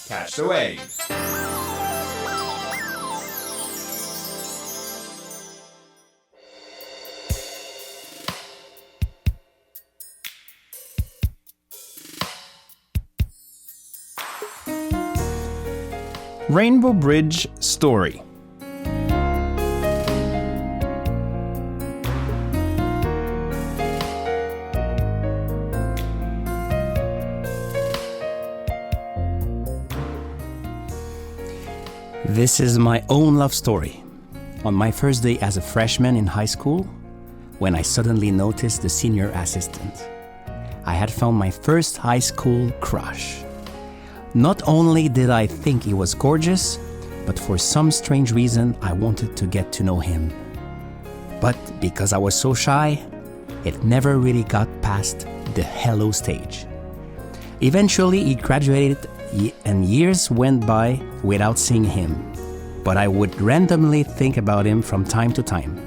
Catch the wave. Rainbow Bridge Story. This is my own love story. On my first day as a freshman in high school, when I suddenly noticed the senior assistant, I had found my first high school crush. Not only did I think he was gorgeous, but for some strange reason I wanted to get to know him. But because I was so shy, it never really got past the hello stage. Eventually he graduated and years went by without seeing him, but I would randomly think about him from time to time.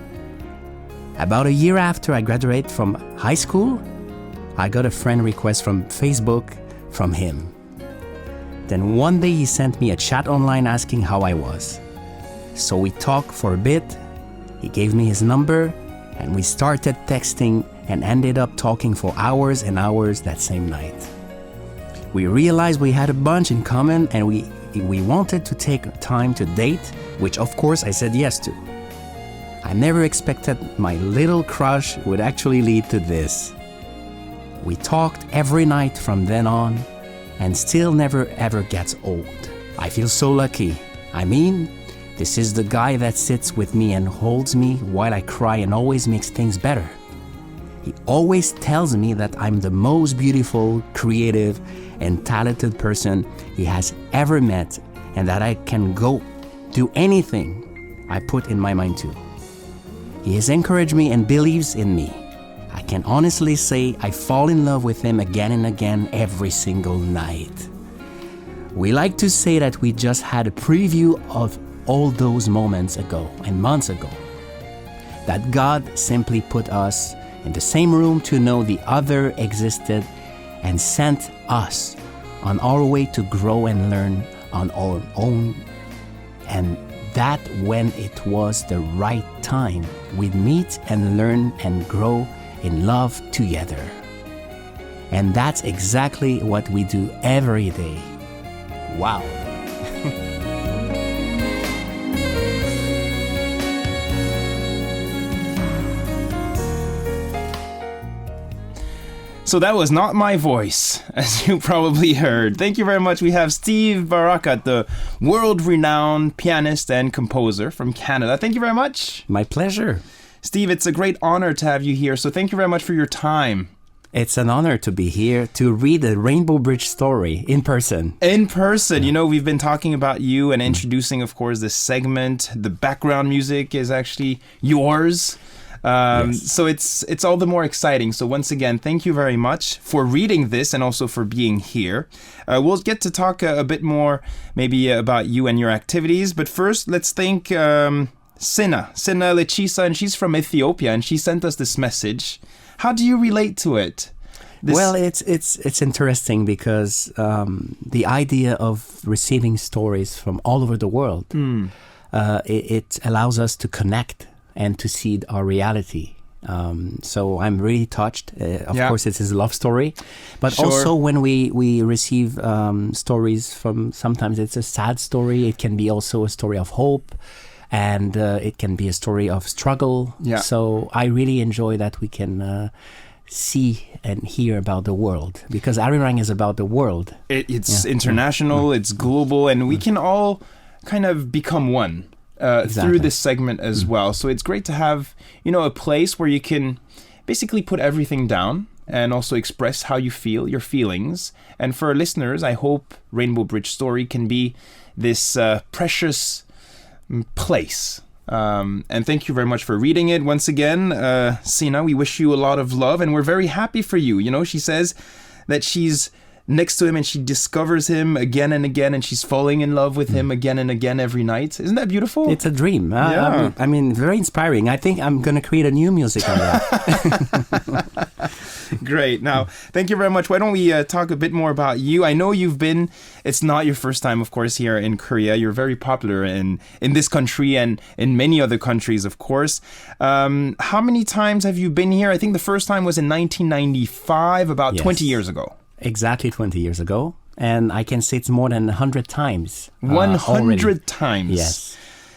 About a year after I graduated from high school, I got a friend request from Facebook from him. Then one day he sent me a chat online asking how I was. So we talked for a bit, he gave me his number, and we started texting and ended up talking for hours and hours that same night. We realized we had a bunch in common and we wanted to take time to date, which of course I said yes to. I never expected my little crush would actually lead to this. We talked every night from then on, and still never ever gets old. I feel so lucky. I mean, this is the guy that sits with me and holds me while I cry and always makes things better. He always tells me that I'm the most beautiful, creative, and talented person he has ever met, and that I can go do anything I put in my mind to. He has encouraged me and believes in me. I can honestly say I fall in love with him again and again every single night. We like to say that we just had a preview of all those moments ago and months ago. That God simply put us in the same room to know the other existed and sent us on our way to grow and learn on our own, and that when it was the right time, we'd meet and learn and grow in love together. And that's exactly what we do every day. Wow. So that was not my voice, as you probably heard. Thank you very much. We have Steve Barakatt, the world-renowned pianist and composer from Canada. Thank you very much. My pleasure. Steve, it's a great honor to have you here, so thank you very much for your time. It's an honor to be here to read the Rainbow Bridge story in person. In person. You know, we've been talking about you and introducing, of course, this segment. The background music is actually yours. Yes. So it's all the more exciting. So once again, thank you very much for reading this and also for being here. We'll get to talk a bit more maybe about you and your activities. But first, let's thank Sina Lechisa, and she's from Ethiopia, and she sent us this message. How do you relate to it? Well, it's interesting because the idea of receiving stories from all over the world, it allows us to connect and to see our reality. So I'm really touched. Of course, it's his love story. But also when we receive stories from, sometimes it's a sad story. It can be also a story of hope. And it can be a story of struggle. Yeah. So I really enjoy that we can see and hear about the world. Because Arirang is about the world. It's international, it's global, and we can all kind of become one. Through this segment as well. So it's great to have, a place where you can basically put everything down and also express how you feel, your feelings. And for our listeners, I hope Rainbow Bridge Story can be this precious place. And thank you very much for reading it. Once again, Sina, we wish you a lot of love and we're very happy for you. She says that she's next to him and she discovers him again and again and she's falling in love with him again and again every night. Isn't that beautiful? It's a dream. Yeah. I mean, very inspiring. I think I'm going to create a new music on that. Great. Now, thank you very much. Why don't we talk a bit more about you? I know it's not your first time, of course, here in Korea. You're very popular in this country and in many other countries, of course. How many times have you been here? I think the first time was in 1995, about 20 years ago. Exactly 20 years ago. And I can say it's more than 100 times. 100 times? Yes.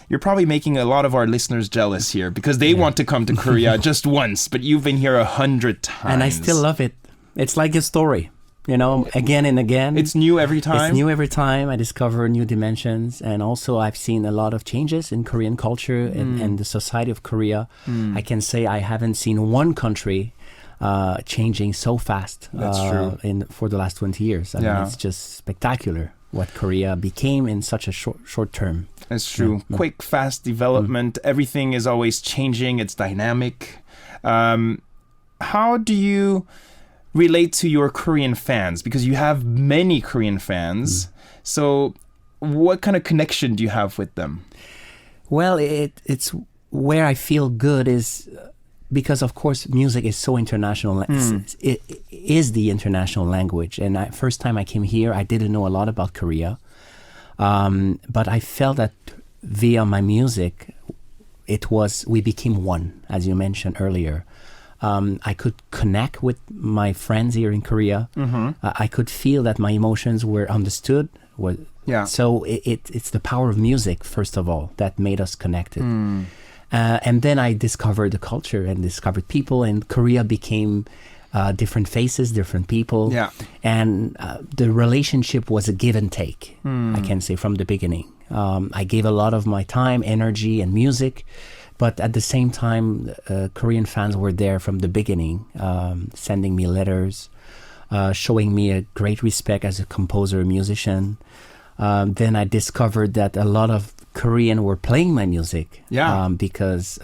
You're probably making a lot of our listeners jealous here because they want to come to Korea just once, but you've been here 100 times. And I still love it. It's like a story, again and again. It's new every time? It's new every time. I discover new dimensions. And also I've seen a lot of changes in Korean culture and the society of Korea. I can say I haven't seen one country changing so fast. That's true. For the last 20 years. I mean, it's just spectacular what Korea became in such a short term. That's true. Quick, fast development. Everything is always changing. It's dynamic. How do you relate to your Korean fans? Because you have many Korean fans. So what kind of connection do you have with them? Well, it's where I feel good is because, of course, music is so international. It is the international language. And first time I came here, I didn't know a lot about Korea. But I felt that via my music, we became one, as you mentioned earlier. I could connect with my friends here in Korea. I could feel that my emotions were understood. So it's the power of music, first of all, that made us connected. And then I discovered the culture and discovered people, and Korea became different faces, different people. Yeah. And the relationship was a give and take, I can say, from the beginning. I gave a lot of my time, energy, and music. But at the same time, Korean fans were there from the beginning, sending me letters, showing me a great respect as a composer, musician. Then I discovered that a lot of Korean were playing my music because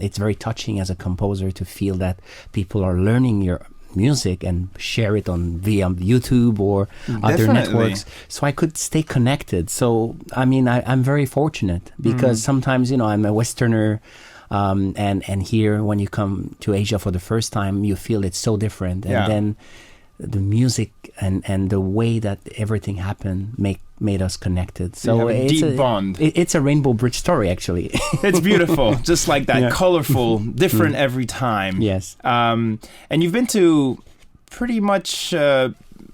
it's very touching as a composer to feel that people are learning your music and share it via YouTube or other networks. So I could stay connected. So, I mean, I'm very fortunate because sometimes, I'm a Westerner and here when you come to Asia for the first time, you feel it's so different. And then the music and the way that everything happened made us connected. So it's a deep bond. It's a rainbow bridge story, actually. It's beautiful, just like that, colorful, different every time. Yes. And you've been to pretty much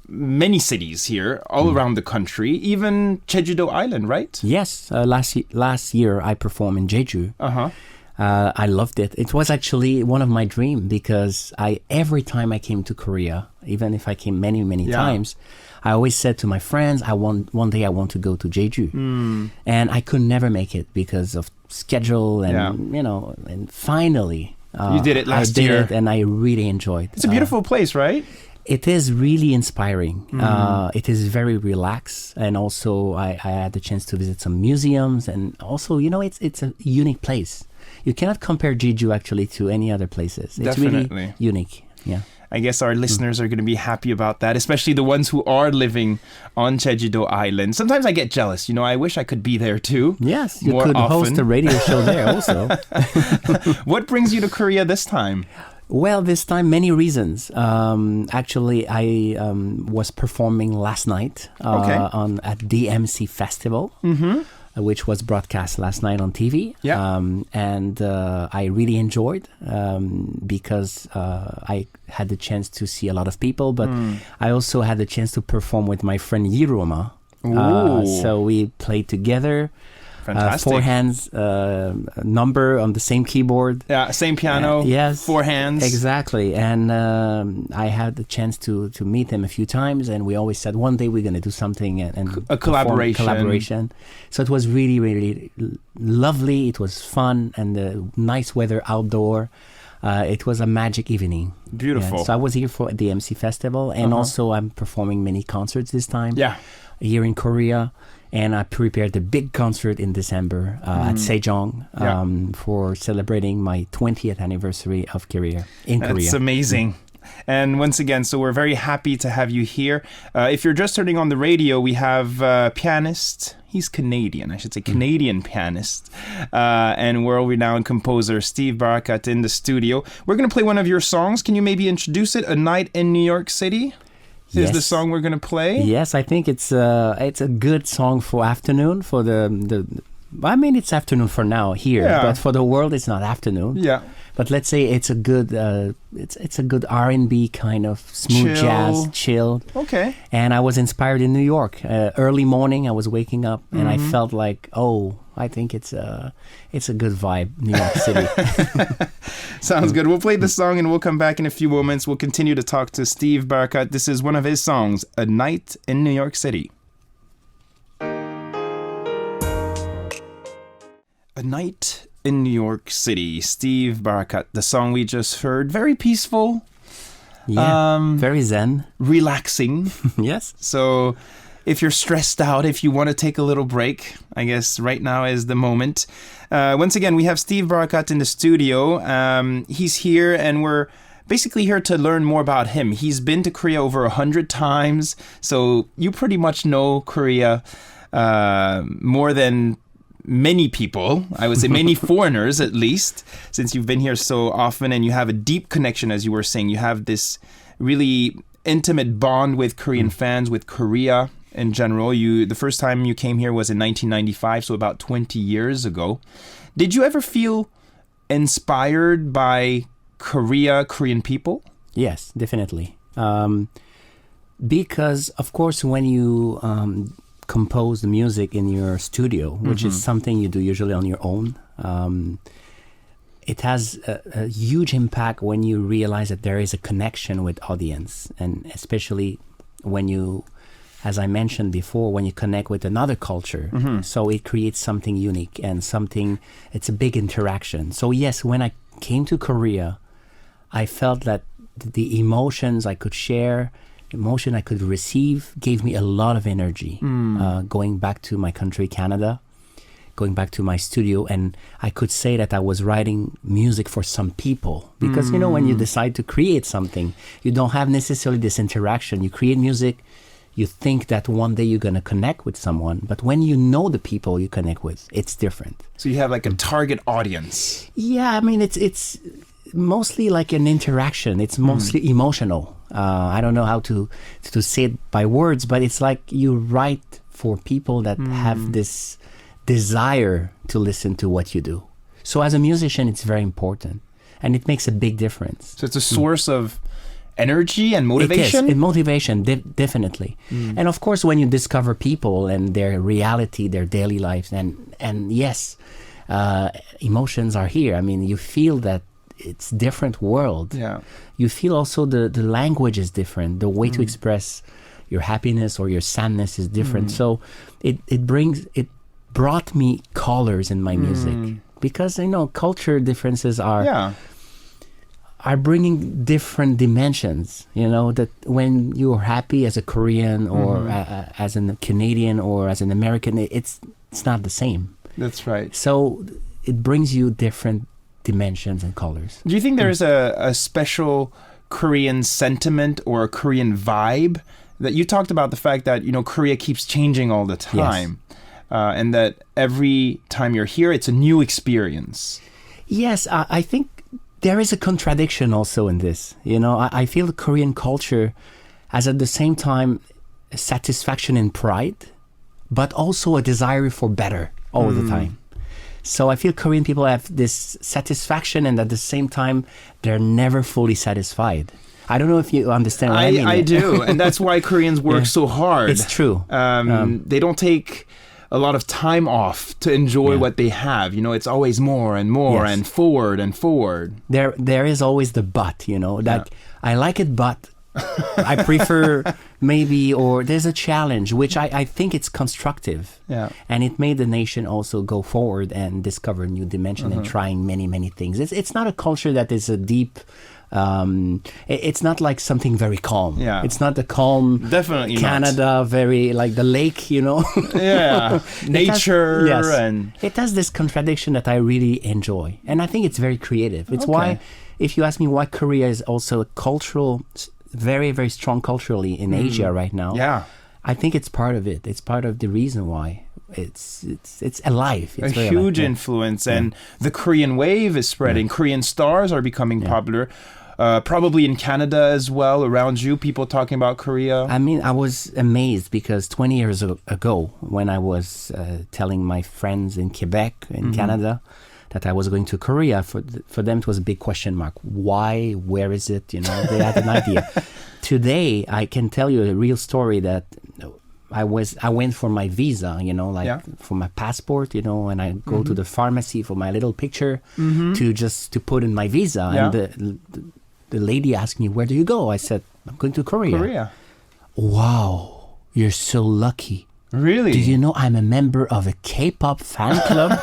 many cities here, all around the country, even Jeju-do Island, right? Yes. Last year, I performed in Jeju. I loved it. It was actually one of my dreams because every time I came to Korea, even if I came many times, I always said to my friends, one day I want to go to Jeju. And I could never make it because of schedule and, and finally... you did it last year. I did it and I really enjoyed it. It's a beautiful place, right? It is really inspiring. It is very relaxed. And also I had the chance to visit some museums. And also, it's a unique place. You cannot compare Jeju actually to any other places. It's really unique. Yeah. I guess our listeners are going to be happy about that, especially the ones who are living on Jeju-do Island. Sometimes I get jealous. I wish I could be there too. Yes, you could host a radio show there also. What brings you to Korea this time? Well, this time, many reasons. Actually, I was performing last night at DMC Festival. Which was broadcast last night on TV. And I really enjoyed because I had the chance to see a lot of people, but I also had the chance to perform with my friend Yiroma. So we played together. Fantastic. Four hands number on the same keyboard. Yeah, same piano. Yes. Four hands. Exactly. And I had the chance to meet him a few times, and we always said one day we're going to do something and a collaboration. So it was really, really lovely. It was fun and the nice weather outdoor. It was a magic evening. Beautiful. Yeah. So I was here for the MC Festival, and also I'm performing many concerts this time. Yeah. Here in Korea. And I prepared a big concert in December at Sejong for celebrating my 20th anniversary of Korea. That's amazing. And once again, so we're very happy to have you here. If you're just turning on the radio, we have pianist. He's Canadian, I should say, Canadian pianist, and world-renowned composer Steve Barakatt in the studio. We're going to play one of your songs. Can you maybe introduce it? A Night in New York City is the song we're going to play. Yes, I think it's a good song for afternoon, for I mean, it's afternoon for now here, but for the world, it's not afternoon. Yeah. But let's say it's a good it's a good R&B kind of smooth jazz, chill. Okay. And I was inspired in New York. Early morning, I was waking up, and I felt like, I think it's a good vibe, New York City. Sounds good. We'll play the song, and we'll come back in a few moments. We'll continue to talk to Steve Barakatt. This is one of his songs, A Night in New York City. A Night in New York City, Steve Barakatt. The song we just heard, very peaceful. Yeah, very zen. Relaxing. Yes. So if you're stressed out, if you want to take a little break, I guess right now is the moment. Once again, we have Steve Barakatt in the studio. He's here, and we're basically here to learn more about him. He's been to Korea over 100 times, so you pretty much know Korea more than many people, I would say many foreigners at least, since you've been here so often, and you have a deep connection, as you were saying. You have this really intimate bond with Korean fans, with Korea in general. The first time you came here was in 1995, so about 20 years ago. Did you ever feel inspired by Korean people? Yes, definitely. Because, of course, when you compose the music in your studio, which is something you do usually on your own, it has a huge impact when you realize that there is a connection with audience, and especially when you, as I mentioned before, when you connect with another culture. So it creates something unique and it's a big interaction. So yes, when I came to Korea, I felt that the emotions I could share, emotion I could receive, gave me a lot of energy. Going back to my country, Canada, going back to my studio, and I could say that I was writing music for some people. Because, when you decide to create something, you don't have necessarily this interaction. You create music, you think that one day you're going to connect with someone, but when you know the people you connect with, it's different. So you have like a target audience. Yeah, I mean, it's mostly like an interaction. It's mostly emotional. I don't know how to say it by words, but it's like you write for people that have this desire to listen to what you do. So as a musician, it's very important, and it makes a big difference. So it's a source of energy and motivation? It is. Motivation, definitely. And of course, when you discover people and their reality, their daily lives, and yes, emotions are here. I mean, you feel that it's different world. Yeah. You feel also the language is different. The way to express your happiness or your sadness is different. So it brought me colors in my music, because culture differences are bringing different dimensions. That when you're happy as a Korean or as a Canadian or as an American, it's not the same. That's right. So it brings you different dimensions and colors. Do you think there's a special Korean sentiment or a Korean vibe? That you talked about the fact that Korea keeps changing all the time, and that every time you're here, it's a new experience. Yes, I think there is a contradiction also in this. I feel the Korean culture has at the same time satisfaction and pride, but also a desire for better all the time. So I feel Korean people have this satisfaction, and at the same time, they're never fully satisfied. I don't know if you understand what I mean. I do, and that's why Koreans work so hard. It's true. They don't take a lot of time off to enjoy what they have. It's always more and more and forward and forward. There is always the but, that I like it, but I prefer maybe, or there's a challenge, which I think it's constructive. Yeah. And it made the nation also go forward and discover new dimension and trying many, many things. It's not a culture that is a deep, it's not like something very calm. Yeah. It's not the calm Definitely Canada, not. very like the lake, Yeah. Nature. And it has this contradiction that I really enjoy. And I think it's very creative. It's why if you ask me why Korea is also a cultural, very, very strong culturally in Asia right now, I think it's part of it. It's part of the reason why it's alive. It's a huge alive. influence, and the Korean wave is spreading. Korean stars are becoming popular. Probably in Canada as well, around you, people talking about Korea. I mean, I was amazed because 20 years ago, when I was telling my friends in Quebec, in Canada, that I was going to Korea, for them it was a big question mark. Why? Where is it? They had an idea. Today, I can tell you a real story that I went for my visa, for my passport, and I go to the pharmacy for my little picture to put in my visa. And the lady asked me, "Where do you go?" I said, "I'm going to Korea." Wow, you're so lucky. Really? Do you know I'm a member of a K-pop fan club?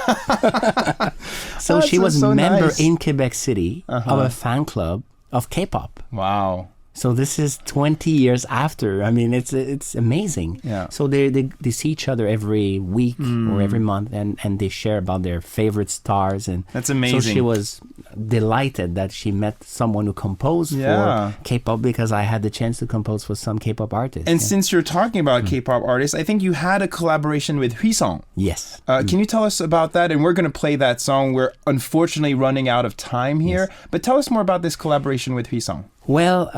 So she was a member in Quebec City of a fan club of K-pop. Wow. So this is 20 years after. I mean, it's amazing. Yeah. So they see each other every week or every month, and they share about their favorite stars. And that's amazing. So she was delighted that she met someone who composed for K-pop, because I had the chance to compose for some K-pop artists. And since you're talking about K-pop artists, I think you had a collaboration with Huisong. Yes. Can you tell us about that? And we're going to play that song. We're unfortunately running out of time here. Yes. But tell us more about this collaboration with Huisong. Well,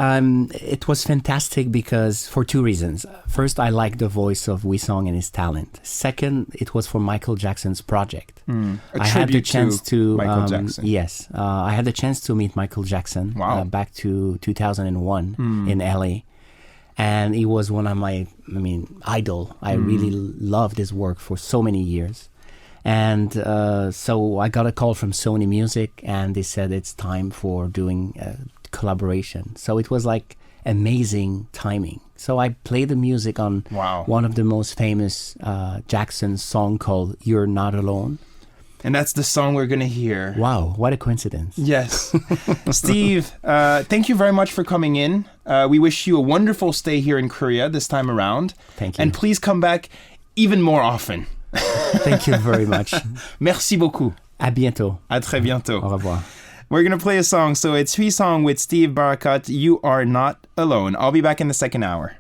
it was fantastic because for two reasons. First, I liked the voice of Huisong and his talent. Second, it was for Michael Jackson's project. I had the chance to Michael Jackson. Yes, I had the chance to meet Michael Jackson back to 2001 in LA. And he was one of my, idol. I really loved his work for so many years. And so I got a call from Sony Music, and they said it's time for doing collaboration. So it was like amazing timing. So I played the music on one of the most famous Jackson song called "You're Not Alone." And that's the song we're going to hear. Wow, what a coincidence. Yes. Steve, thank you very much for coming in. We wish you a wonderful stay here in Korea this time around. Thank you. And please come back even more often. Thank you very much. Merci beaucoup. À bientôt. À très bientôt. Au revoir. We're going to play a song. So it's Huisong with Steve Barakatt, "You Are Not Alone." I'll be back in the second hour.